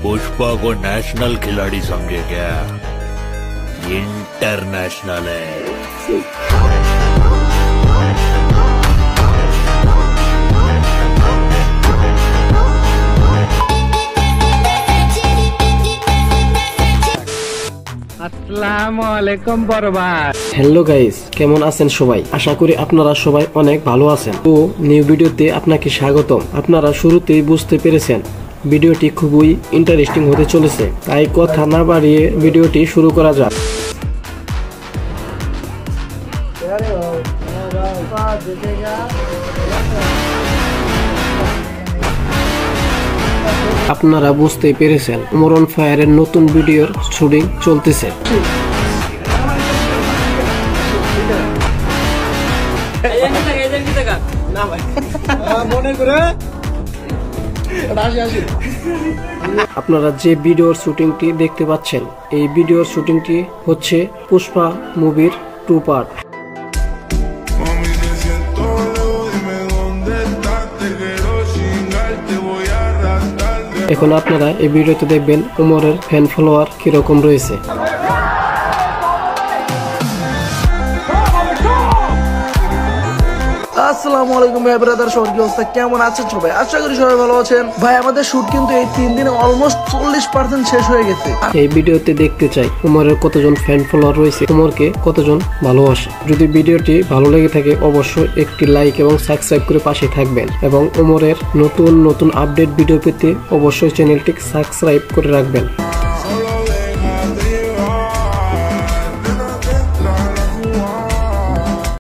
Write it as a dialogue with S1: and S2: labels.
S1: पुष्पा को नेशनल खिलाड़ी समझे क्या? इंटरनेशनल है।
S2: আসসালামু আলাইকুম বরবাদ।
S3: হ্যালো গাইস, কেমন আছেন সবাই? আশা করি আপনারা সবাই অনেক ভালো আছেন। তো নিউ ভিডিওতে আপনাকে স্বাগতম। আপনারা শুরুতেই বুঝতে পেরেছেন ভিডিওটি খুবই ইন্টারেস্টিং হতে চলেছে, তাই কথা না বাড়িয়ে ভিডিওটি শুরু করা যাক। আপনারা বুঝতেই পেরেছেন মরন ফায়ারের নতুন ভিডিওর শুটিং চলতেছে। আপনারা যে ভিডিওর শুটিংটি দেখতে পাচ্ছেন, এই ভিডিওর শুটিংটি হচ্ছে পুষ্পা মুভির 2 পার্ট। এখন আপনারা এই ভিডিওতে দেখবেন ওমরের ফ্যান ফলোয়ার কিরকম রয়েছে।
S4: আসসালামু আলাইকুম ভাই ব্রাদার, সবার কি অবস্থা, কেমন আছেন সবাই? আশা করি সবাই ভালো আছেন। ভাই আমাদের শুট কিন্তু এই 3 দিনে অলমোস্ট 40% শেষ হয়ে গেছে।
S3: এই ভিডিওতে দেখতে চাই ওমরের কতজন ফ্যান ফলোয়ার রয়েছে, ওমরকে কতজন ভালোবাসে। যদি ভিডিওটি ভালো লেগে থাকে অবশ্যই একটি লাইক এবং সাবস্ক্রাইব করে পাশে থাকবেন, এবং ওমরের নতুন নতুন আপডেট ভিডিও পেতে অবশ্যই চ্যানেলটি সাবস্ক্রাইব করে রাখবেন।